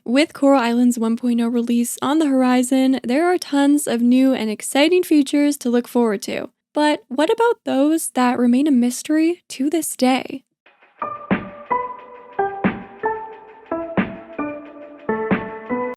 With Coral Island's 1.0 release on the horizon, there are tons of new and exciting features to look forward to. But what about those that remain a mystery to this day?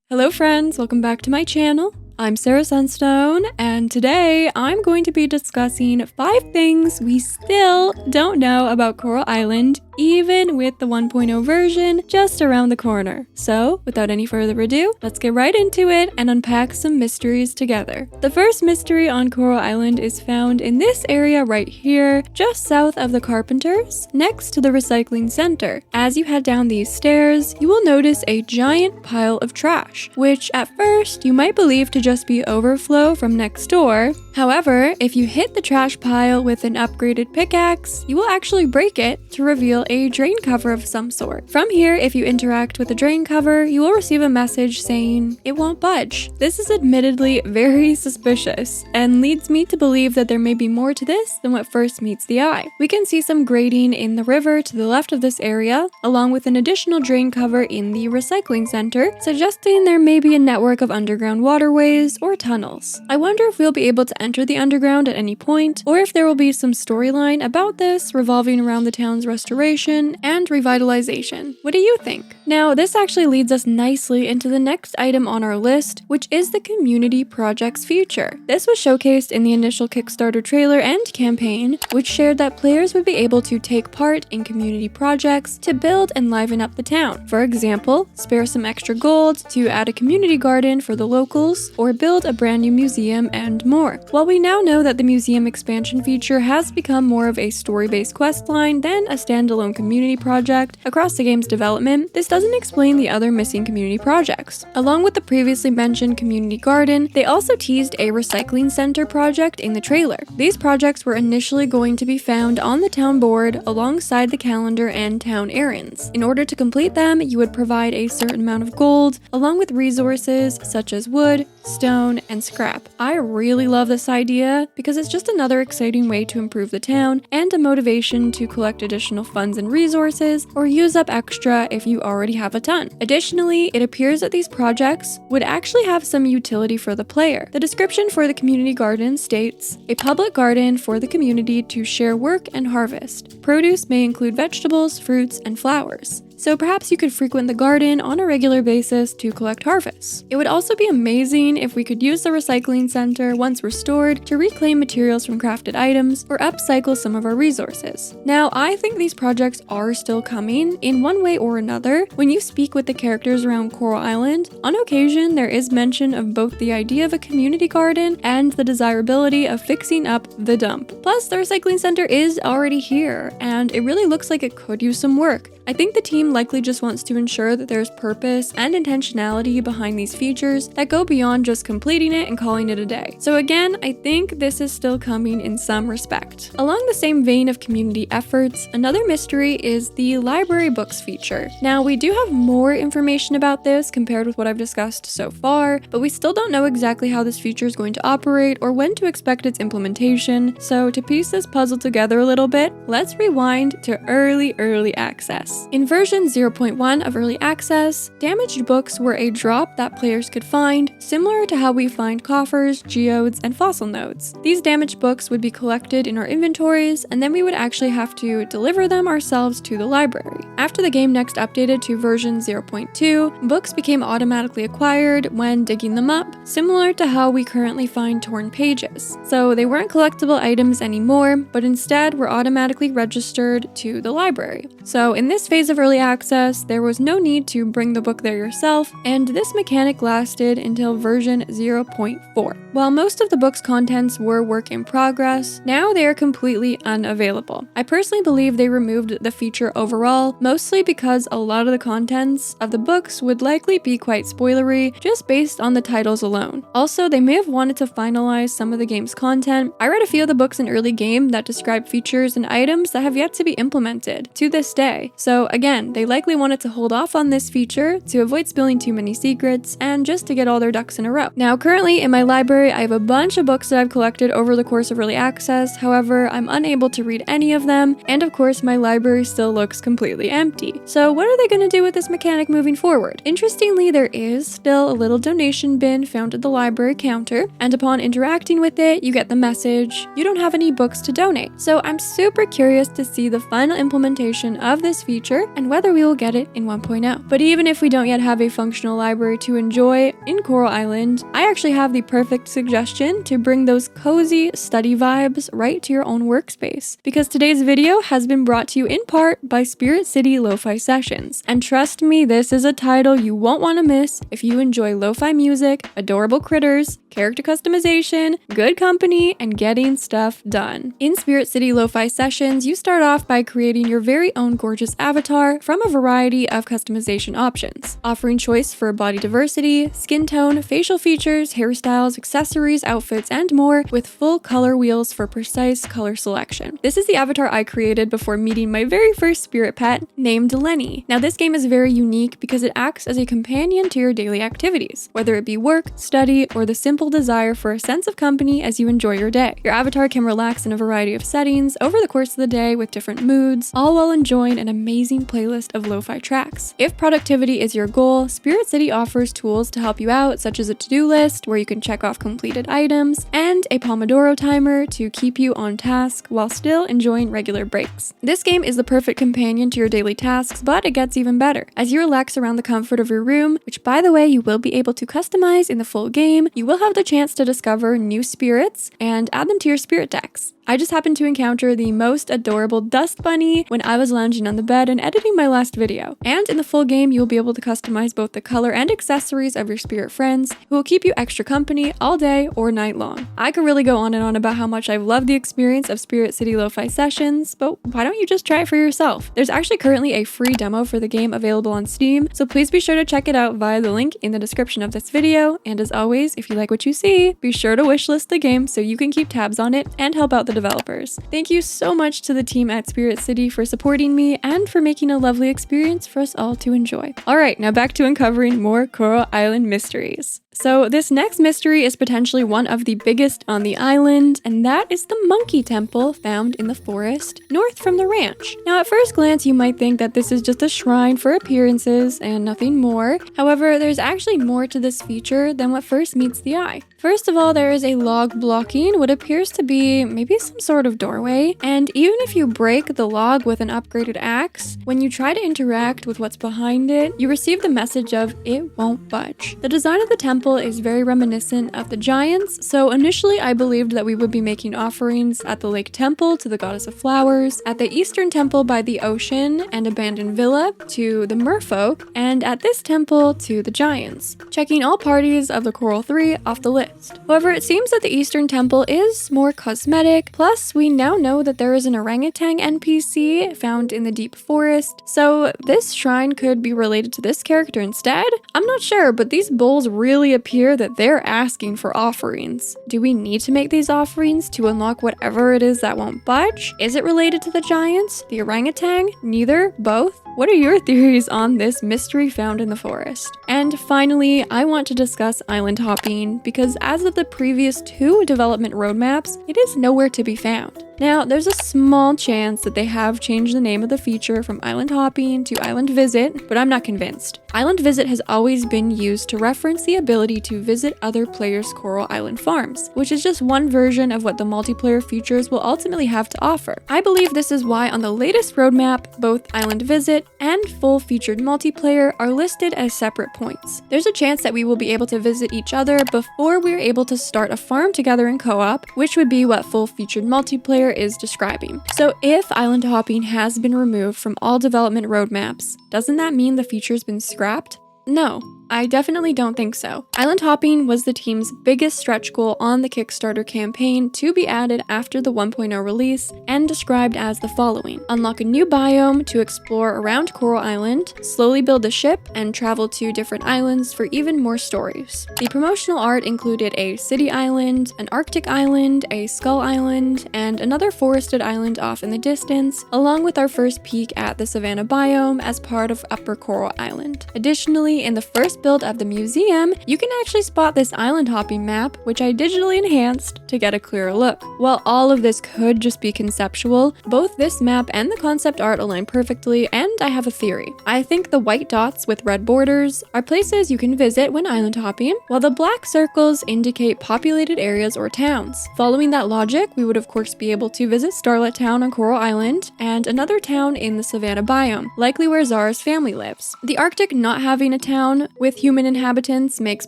Hello friends, welcome back to my channel. I'm Sarah Sunstone, and today I'm going to be discussing 5 things we still don't know about Coral Island, even with the 1.0 version just around the corner. So, without any further ado, let's get right into it and unpack some mysteries together. The first mystery on Coral Island is found in this area right here, just south of the Carpenters, next to the recycling center. As you head down these stairs, you will notice a giant pile of trash, which at first you might believe to just be overflow from next door. However, if you hit the trash pile with an upgraded pickaxe, you will actually break it to reveal a drain cover of some sort. From here, if you interact with the drain cover, you will receive a message saying it won't budge. This is admittedly very suspicious and leads me to believe that there may be more to this than what first meets the eye. We can see some grading in the river to the left of this area, along with an additional drain cover in the recycling center, suggesting there may be a network of underground waterways or tunnels. I wonder if we'll be able to enter the underground at any point, or if there will be some storyline about this revolving around the town's restoration and revitalization. What do you think? Now, this actually leads us nicely into the next item on our list, which is the community project's future. This was showcased in the initial Kickstarter trailer and campaign, which shared that players would be able to take part in community projects to build and liven up the town. For example, spare some extra gold to add a community garden for the locals, or build a brand new museum, and more. While we now know that the museum expansion feature has become more of a story-based questline than a standalone community project across the game's development, this doesn't explain the other missing community projects. Along with the previously mentioned community garden, they also teased a recycling center project in the trailer. These projects were initially going to be found on the town board alongside the calendar and town errands. In order to complete them, you would provide a certain amount of gold, along with resources such as wood, stone, and scrap. I really love this idea because it's just another exciting way to improve the town and a motivation to collect additional funds and resources, or use up extra if you already have a ton. Additionally, it appears that these projects would actually have some utility for the player. The description for the community garden states, a public garden for the community to share work and harvest. Produce may include vegetables, fruits, and flowers. So perhaps you could frequent the garden on a regular basis to collect harvests. It would also be amazing if we could use the recycling center once restored to reclaim materials from crafted items or upcycle some of our resources. Now, I think these projects are still coming in one way or another. When you speak with the characters around Coral Island, on occasion there is mention of both the idea of a community garden and the desirability of fixing up the dump. Plus, the recycling center is already here, and it really looks like it could use some work. I think the team likely just wants to ensure that there's purpose and intentionality behind these features that go beyond just completing it and calling it a day. So again, I think this is still coming in some respect. Along the same vein of community efforts, another mystery is the library books feature. Now, we do have more information about this compared with what I've discussed so far, but we still don't know exactly how this feature is going to operate or when to expect its implementation. So to piece this puzzle together a little bit, let's rewind to early access. In version 0.1 of Early Access, damaged books were a drop that players could find, similar to how we find coffers, geodes, and fossil nodes. These damaged books would be collected in our inventories, and then we would actually have to deliver them ourselves to the library. After the game next updated to version 0.2, books became automatically acquired when digging them up, similar to how we currently find torn pages. So they weren't collectible items anymore, but instead were automatically registered to the library. So in this phase of early access, there was no need to bring the book there yourself, and this mechanic lasted until version 0.4. While most of the book's contents were work in progress, now they are completely unavailable. I personally believe they removed the feature overall, mostly because a lot of the contents of the books would likely be quite spoilery, just based on the titles alone. Also, they may have wanted to finalize some of the game's content. I read a few of the books in early game that describe features and items that have yet to be implemented. To this next day. So again, they likely wanted to hold off on this feature to avoid spilling too many secrets and just to get all their ducks in a row. Now currently in my library, I have a bunch of books that I've collected over the course of early access. However, I'm unable to read any of them, and of course my library still looks completely empty. So what are they going to do with this mechanic moving forward? Interestingly, there is still a little donation bin found at the library counter, and upon interacting with it, you get the message, you don't have any books to donate. So I'm super curious to see the final implementation of this feature and whether we will get it in 1.0. But even if we don't yet have a functional library to enjoy in Coral Island, I actually have the perfect suggestion to bring those cozy study vibes right to your own workspace. Because today's video has been brought to you in part by Spirit City Lo-Fi Sessions. And trust me, this is a title you won't want to miss if you enjoy lo-fi music, adorable critters, character customization, good company, and getting stuff done. In Spirit City Lo-Fi Sessions, you start off by creating your very own gorgeous avatar from a variety of customization options, offering choice for body diversity, skin tone, facial features, hairstyles, accessories, outfits, and more, with full color wheels for precise color selection. This is the avatar I created before meeting my very first spirit pet, named Lenny. Now this game is very unique because it acts as a companion to your daily activities, whether it be work, study, or the simple desire for a sense of company as you enjoy your day. Your avatar can relax in a variety of settings over the course of the day with different moods, all while enjoying an amazing playlist of lo-fi tracks. If productivity is your goal, Spirit City offers tools to help you out, such as a to-do list where you can check off completed items, and a Pomodoro timer to keep you on task while still enjoying regular breaks. This game is the perfect companion to your daily tasks, but it gets even better. As you relax around the comfort of your room, which by the way you will be able to customize in the full game, you will have the chance to discover new spirits and add them to your spirit decks. I just happened to encounter the most adorable dust bunny when I was lounging on the bed and editing my last video. And in the full game, you'll be able to customize both the color and accessories of your spirit friends, who will keep you extra company all day or night long. I could really go on and on about how much I've loved the experience of Spirit City Lo-Fi Sessions, but why don't you just try it for yourself? There's actually currently a free demo for the game available on Steam, so please be sure to check it out via the link in the description of this video. And as always, if you like what you see, be sure to wishlist the game so you can keep tabs on it and help out the developers. Thank you so much to the team at Spirit City for supporting me and for making a lovely experience for us all to enjoy. Alright, now back to uncovering more Coral Island mysteries. So this next mystery is potentially one of the biggest on the island, and that is the monkey temple found in the forest north from the ranch. Now at first glance you might think that this is just a shrine for appearances and nothing more. However, there's actually more to this feature than what first meets the eye. First of all, there is a log blocking what appears to be maybe some sort of doorway, and even if you break the log with an upgraded axe, when you try to interact with what's behind it, you receive the message of it won't budge. The design of the temple is very reminiscent of the giants, so initially I believed that we would be making offerings at the lake temple to the goddess of flowers, at the eastern temple by the ocean and abandoned villa to the merfolk, and at this temple to the giants, checking all parties of the Coral 3 off the list. However, it seems that the eastern temple is more cosmetic, plus we now know that there is an orangutan NPC found in the deep forest, so this shrine could be related to this character instead? I'm not sure, but these bowls really appear that they're asking for offerings. Do we need to make these offerings to unlock whatever it is that won't budge? Is it related to the giants? The orangutan? Neither? Both? What are your theories on this mystery found in the forest? And finally, I want to discuss island hopping because as of the previous 2 development roadmaps, it is nowhere to be found. Now, there's a small chance that they have changed the name of the feature from Island Hopping to Island Visit, but I'm not convinced. Island Visit has always been used to reference the ability to visit other players' Coral Island farms, which is just one version of what the multiplayer features will ultimately have to offer. I believe this is why on the latest roadmap, both Island Visit and full featured multiplayer are listed as separate points. There's a chance that we will be able to visit each other before we're able to start a farm together in co-op, which would be what full featured multiplayer is describing. So if island hopping has been removed from all development roadmaps, doesn't that mean the feature's been scrapped? No. I definitely don't think so. Island hopping was the team's biggest stretch goal on the Kickstarter campaign to be added after the 1.0 release and described as the following: unlock a new biome to explore around Coral Island, slowly build a ship, and travel to different islands for even more stories. The promotional art included a city island, an Arctic island, a skull island, and another forested island off in the distance, along with our first peek at the savanna biome as part of Upper Coral Island. Additionally, in the first build of the museum, you can actually spot this island hopping map, which I digitally enhanced to get a clearer look. While all of this could just be conceptual, both this map and the concept art align perfectly, and I have a theory. I think the white dots with red borders are places you can visit when island hopping, while the black circles indicate populated areas or towns. Following that logic, we would of course be able to visit Starlet Town on Coral Island and another town in the savanna biome, likely where Zara's family lives. The Arctic not having a town with human inhabitants makes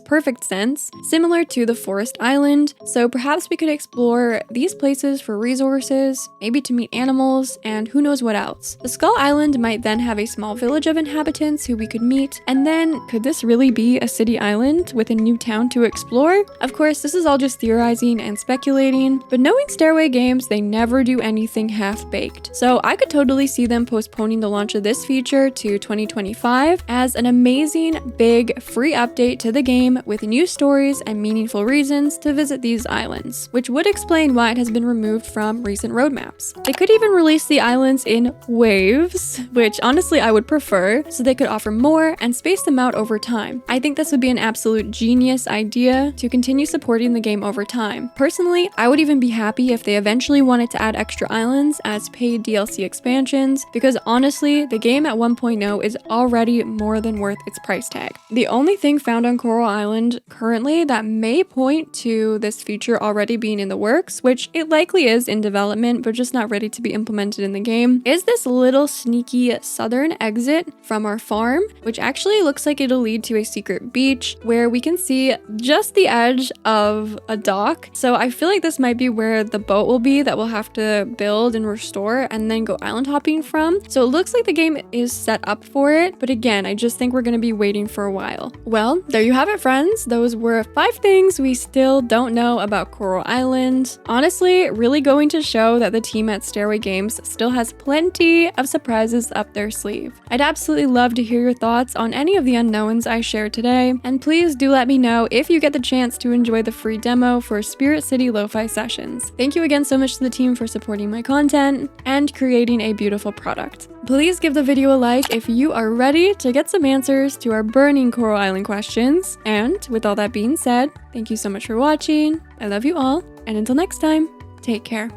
perfect sense, similar to the forest island, so perhaps we could explore these places for resources, maybe to meet animals, and who knows what else. The Skull Island might then have a small village of inhabitants who we could meet, and then could this really be a city island with a new town to explore? Of course, this is all just theorizing and speculating, but knowing Stairway Games, they never do anything half-baked. So I could totally see them postponing the launch of this feature to 2025 as an amazing, big, free update to the game with new stories and meaningful reasons to visit these islands, which would explain why it has been removed from recent roadmaps. They could even release the islands in waves, which honestly I would prefer, so they could offer more and space them out over time. I think this would be an absolute genius idea to continue supporting the game over time. Personally, I would even be happy if they eventually wanted to add extra islands as paid DLC expansions, because honestly, the game at 1.0 is already more than worth its price tag. The only thing found on Coral Island currently that may point to this feature already being in the works, which it likely is in development but just not ready to be implemented in the game, is this little sneaky southern exit from our farm, which actually looks like it'll lead to a secret beach where we can see just the edge of a dock. So I feel like this might be where the boat will be that we'll have to build and restore and then go island hopping from. So it looks like the game is set up for it, but again, I just think we're going to be waiting for a while. Well, there you have it, friends. Those were 5 things we still don't know about Coral Island. Honestly, really going to show that the team at Stairway Games still has plenty of surprises up their sleeve. I'd absolutely love to hear your thoughts on any of the unknowns I shared today, and please do let me know if you get the chance to enjoy the free demo for Spirit City Lo-Fi Sessions. Thank you again so much to the team for supporting my content and creating a beautiful product. Please give the video a like if you are ready to get some answers to our burning Coral Island questions. And with all that being said, thank you so much for watching. I love you all, and until next time, take care.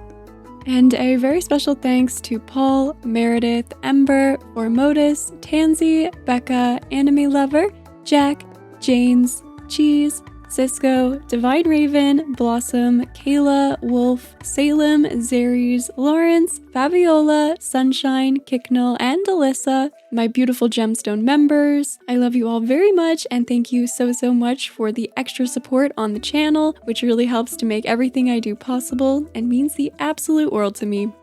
And a very special thanks to Paul, Meredith, Ember, Formotus, Tansy, Becca, Anime Lover, Jack, Janes, Cheese, Cisco, Divine Raven, Blossom, Kayla, Wolf, Salem, Zeres, Lawrence, Fabiola, Sunshine, Kicknell, and Alyssa, my beautiful Gemstone members. I love you all very much, and thank you so much for the extra support on the channel, which really helps to make everything I do possible and means the absolute world to me.